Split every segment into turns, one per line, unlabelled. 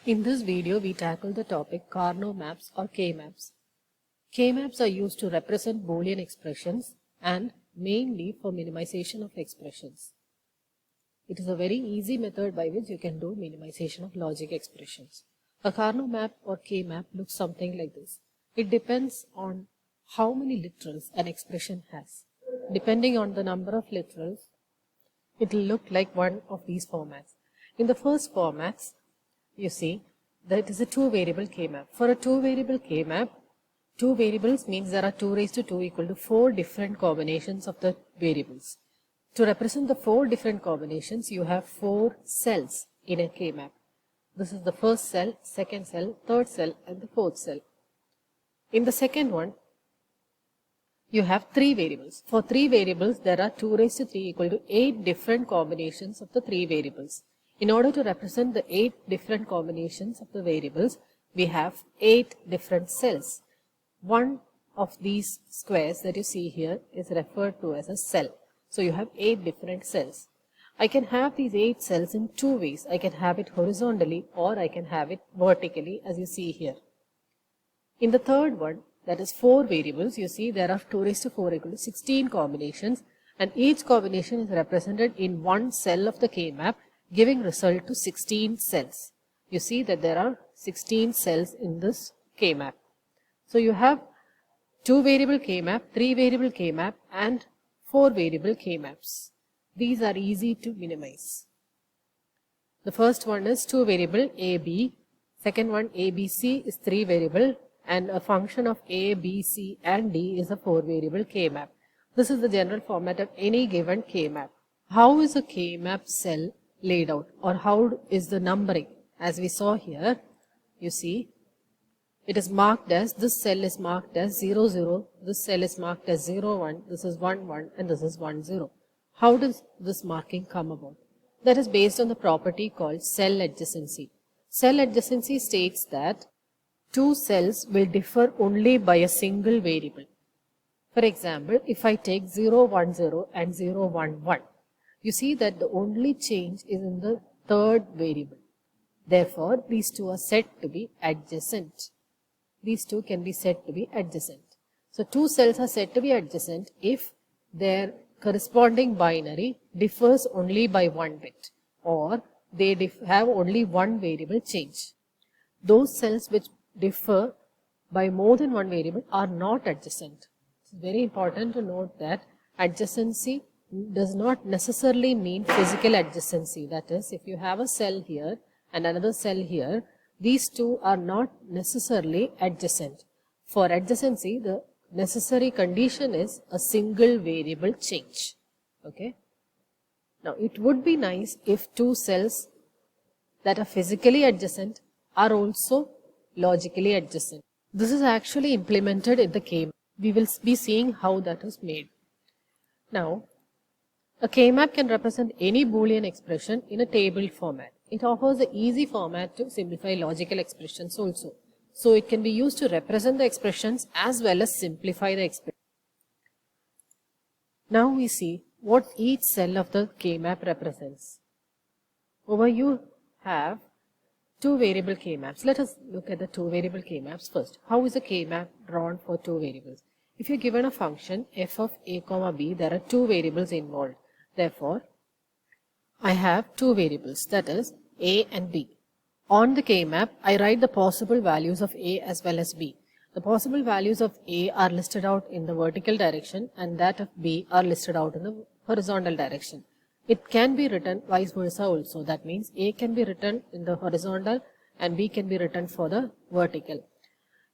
In this video, we tackle the topic Karnaugh maps or K-maps. K-maps are used to represent Boolean expressions and mainly for minimization of expressions. It is a very easy method by which you can do minimization of logic expressions. A Karnaugh map or K-map looks something like this. It depends on how many literals an expression has. Depending on the number of literals, it will look like one of these formats. In the first formats, you see that is a two-variable K-map. For a two-variable K-map, two variables means there are 2 raised to 2 equal to 4 different combinations of the variables. To represent the 4 different combinations, you have 4 cells in a K-map. This is the first cell, second cell, third cell, and the fourth cell. In the second one, you have 3 variables. For 3 variables, there are 2 raised to 3 equal to 8 different combinations of the 3 variables. In order to represent the 8 different combinations of the variables, we have 8 different cells. One of these squares that you see here is referred to as a cell. So you have 8 different cells. I can have these 8 cells in 2 ways. I can have it horizontally or I can have it vertically, as you see here. In the third one, that is 4 variables, you see there are 2 raised to 4 equal to 16 combinations, and each combination is represented in one cell of the K-map, giving result to 16 cells. You see that there are 16 cells in this K-map. So you have 2 variable K-map, 3 variable K-map, and 4 variable K-maps. These are easy to minimize. The first one is 2 variable AB, second one ABC is 3 variable, and a function of A, B, C, and D is a 4 variable K-map. This is the general format of any given K-map. How is a K-map cell laid out, or how is the numbering? As we saw here, you see, it is marked as, this cell is marked as 0, 0, this cell is marked as 0, 1, this is 1, 1, and this is 1, 0. How does this marking come about? That is based on the property called cell adjacency. Cell adjacency states that two cells will differ only by a single variable. For example, if I take 0, 1, 0 and 0, 1, 1, you see that the only change is in the third variable. Therefore, these two are said to be adjacent. These two can be said to be adjacent. So, two cells are said to be adjacent if their corresponding binary differs only by 1 bit, or they have only one variable change. Those cells which differ by more than one variable are not adjacent. It's very important to note that adjacency does not necessarily mean physical adjacency. That is, if you have a cell here and another cell here, these two are not necessarily adjacent. For adjacency, the necessary condition is a single variable change. Okay. Now, it would be nice if two cells that are physically adjacent are also logically adjacent. This is actually implemented in the K-map. We will be seeing how that is made. Now, a K-map can represent any Boolean expression in a table format. It offers an easy format to simplify logical expressions also. So, it can be used to represent the expressions as well as simplify the expression. Now, we see what each cell of the K-map represents. Over you have 2 variable K-maps. Let us look at the 2 variable K-maps first. How is a K-map drawn for 2 variables? If you are given a function f of a comma b, there are 2 variables involved. Therefore, I have 2 variables, that is a and b. On the K-map, I write the possible values of a as well as b. The possible values of a are listed out in the vertical direction and that of b are listed out in the horizontal direction. It can be written vice versa also. That means a can be written in the horizontal and b can be written for the vertical.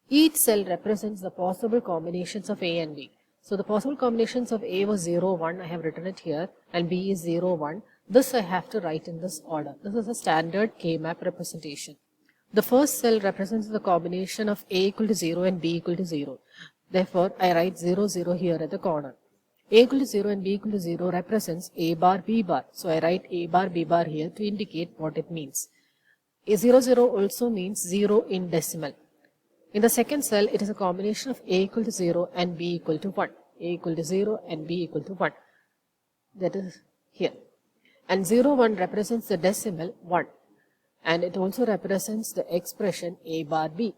Each cell represents the possible combinations of a and b. So the possible combinations of a was 0, 1, I have written it here, and b is 0, 1. This I have to write in this order. This is a standard K-map representation. The first cell represents the combination of a equal to 0 and b equal to 0. Therefore, I write 0, 0 here at the corner. A equal to 0 and b equal to 0 represents a bar, b bar. So, I write a bar, b bar here to indicate what it means. A 0, 0 also means 0 in decimal. In the second cell, it is a combination of a equal to 0 and b equal to 1. A equal to 0 and b equal to 1. That is here. And 0, 1 represents the decimal 1. and it also represents the expression A bar B.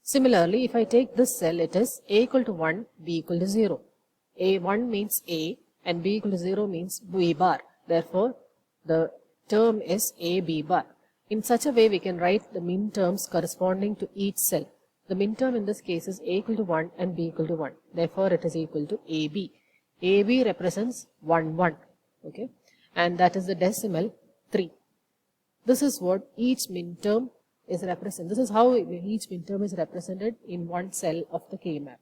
Similarly, if I take this cell, it is A equal to 1, B equal to 0. A1 means A and B equal to 0 means B bar. Therefore, the term is A B bar. In such a way, we can write the min terms corresponding to each cell. The min term in this case is A equal to 1 and B equal to 1. Therefore, it is equal to AB. AB represents 1, 1. Okay, and that is the decimal 3. This is what each min term is represented. This is how each min term is represented in one cell of the K-map.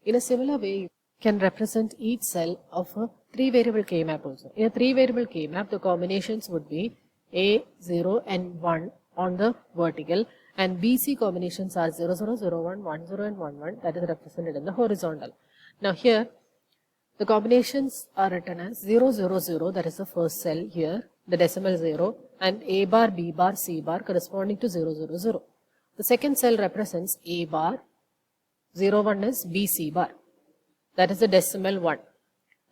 In a similar way, you can represent each cell of a 3-variable K-map also. In a 3-variable K-map, the combinations would be A, 0 and 1 on the vertical, and BC combinations are 0, 0, 0, 1, 1, 0 and 1, 1, that is represented in the horizontal. Now here, the combinations are written as 0, 0, 0, that is the first cell here, the decimal 0, and A bar, B bar, C bar corresponding to 0, 0, 0. The second cell represents A bar, 0, 1 is B, C bar, that is the decimal 1.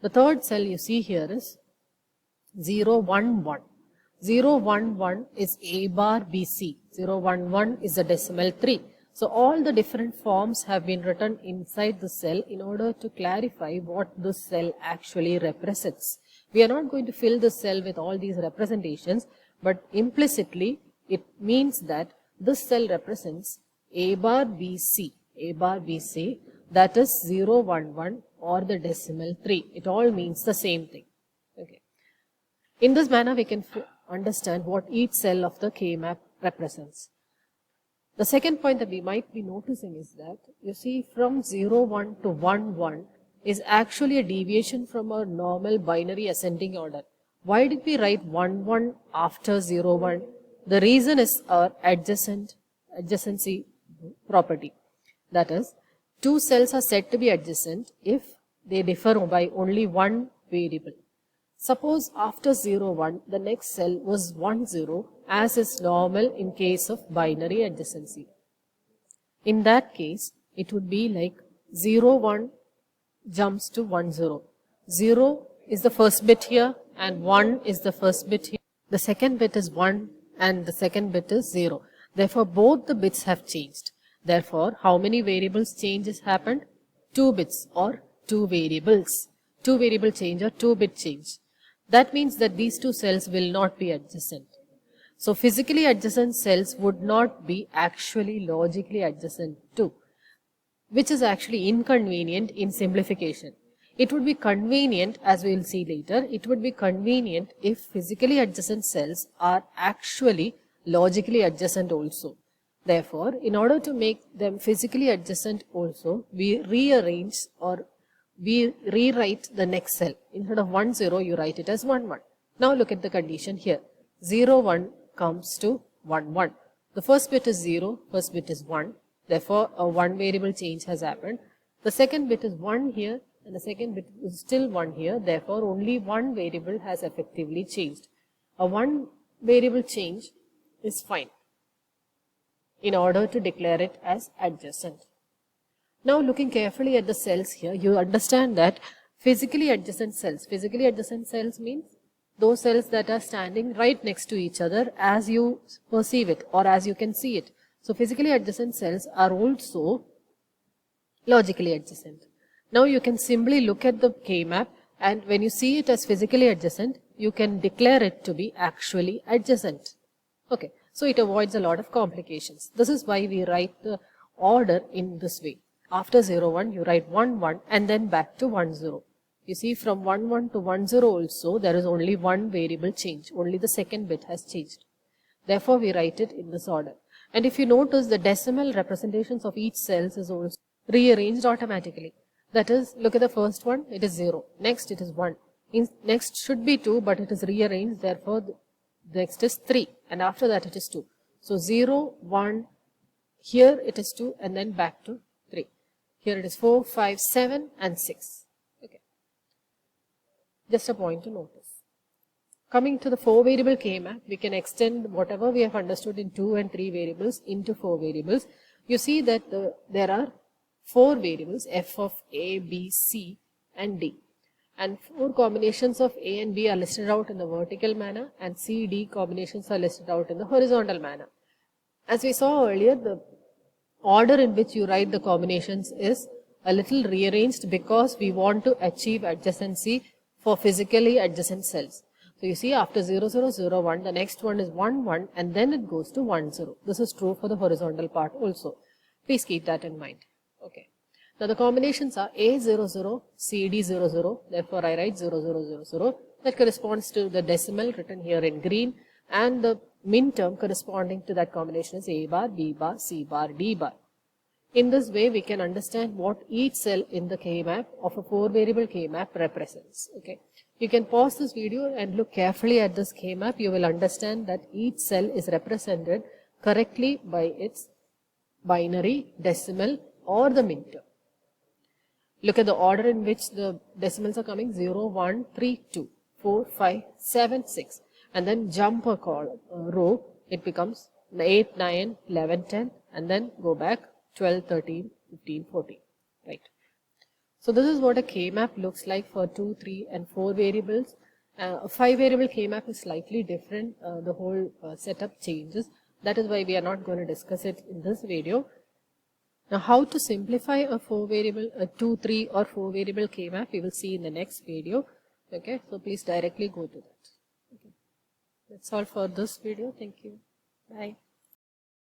The third cell you see here is 0, 1, 1. 0, 1, 1 is A bar, B, C. 0, 1, 1 is the decimal 3. So all the different forms have been written inside the cell in order to clarify what this cell actually represents. We are not going to fill the cell with all these representations, but implicitly it means that this cell represents A bar BC, A bar BC, that is 0, 1, 1 or the decimal 3. It all means the same thing. Okay. In this manner, we can understand what each cell of the K-map represents. The second point that we might be noticing is that, you see, from 0, 1 to 1, 1 is actually a deviation from our normal binary ascending order. Why did we write 1, 1 after 0, 1? The reason is our adjacency property. That is, two cells are said to be adjacent if they differ by only one variable. Suppose after 0, 1, the next cell was 1, 0, as is normal in case of binary adjacency. In that case, it would be like 0, 1 jumps to 1, 0. 0 is the first bit here and 1 is the first bit here. The second bit is 1 and the second bit is 0. Therefore, both the bits have changed. Therefore, how many variables changes happened? 2 bits or 2 variables. 2 variable change or 2 bit change. That means that these two cells will not be adjacent. So physically adjacent cells would not be actually logically adjacent too, which is actually inconvenient in simplification. It would be convenient, as we will see later, it would be convenient if physically adjacent cells are actually logically adjacent also. Therefore, in order to make them physically adjacent also, we rearrange or we rewrite the next cell. Instead of 1, 0, you write it as 1, 1. Now look at the condition here. 0, 1 comes to 1, 1. The first bit is 0, first bit is 1. Therefore, a 1 variable change has happened. The second bit is 1 here and the second bit is still 1 here. Therefore, only one variable has effectively changed. A 1 variable change is fine in order to declare it as adjacent. Now looking carefully at the cells here, you understand that physically adjacent cells means those cells that are standing right next to each other as you perceive it or as you can see it. So physically adjacent cells are also logically adjacent. Now you can simply look at the K-map and when you see it as physically adjacent, you can declare it to be actually adjacent. Okay, so it avoids a lot of complications. This is why we write the order in this way. After 0, 1, you write 1, 1 and then back to 1, 0. You see, from 1, 1 to 1, 0 also, there is only one variable change. Only the second bit has changed. Therefore, we write it in this order. And if you notice, the decimal representations of each cells is also rearranged automatically. That is, look at the first one, it is 0. Next, it is 1. Next should be 2, but it is rearranged. Therefore, the next is 3. And after that, it is 2. So, 0, 1, here it is 2 and then back to 3. Here it is 4, 5, 7 and 6. Okay. Just a point to notice. Coming to the 4 variable K-map, we can extend whatever we have understood in 2 and 3 variables into 4 variables. You see that there are 4 variables f of a, b, c and d. And 4 combinations of A and B are listed out in the vertical manner, and C, D combinations are listed out in the horizontal manner. As we saw earlier, the order in which you write the combinations is a little rearranged because we want to achieve adjacency for physically adjacent cells. So you see, after 0, 0, 0, 1, the next one is 1, 1, and then it goes to 1, 0. This is true for the horizontal part also. Please keep that in mind. Okay. Now the combinations are A00, CD00, therefore I write 0000. That corresponds to the decimal written here in green, and the min term corresponding to that combination is A bar, B bar, C bar, D bar. In this way, we can understand what each cell in the K-map of a 4-variable K-map represents. Okay. You can pause this video and look carefully at this K-map. You will understand that each cell is represented correctly by its binary, decimal, or the min term. Look at the order in which the decimals are coming: 0, 1, 3, 2, 4, 5, 7, 6. And then jump a row, it becomes 8, 9, 11, 10, and then go back 12, 13, 15, 14. Right. So this is what a K-map looks like for 2, 3, and 4 variables. A 5-variable K-map is slightly different. The whole setup changes. That is why we are not going to discuss it in this video. Now, how to simplify a 4-variable, a 2, 3, or 4-variable K-map, we will see in the next video. Okay, so please directly go to that. Okay. That's all for this video. Thank you. Bye.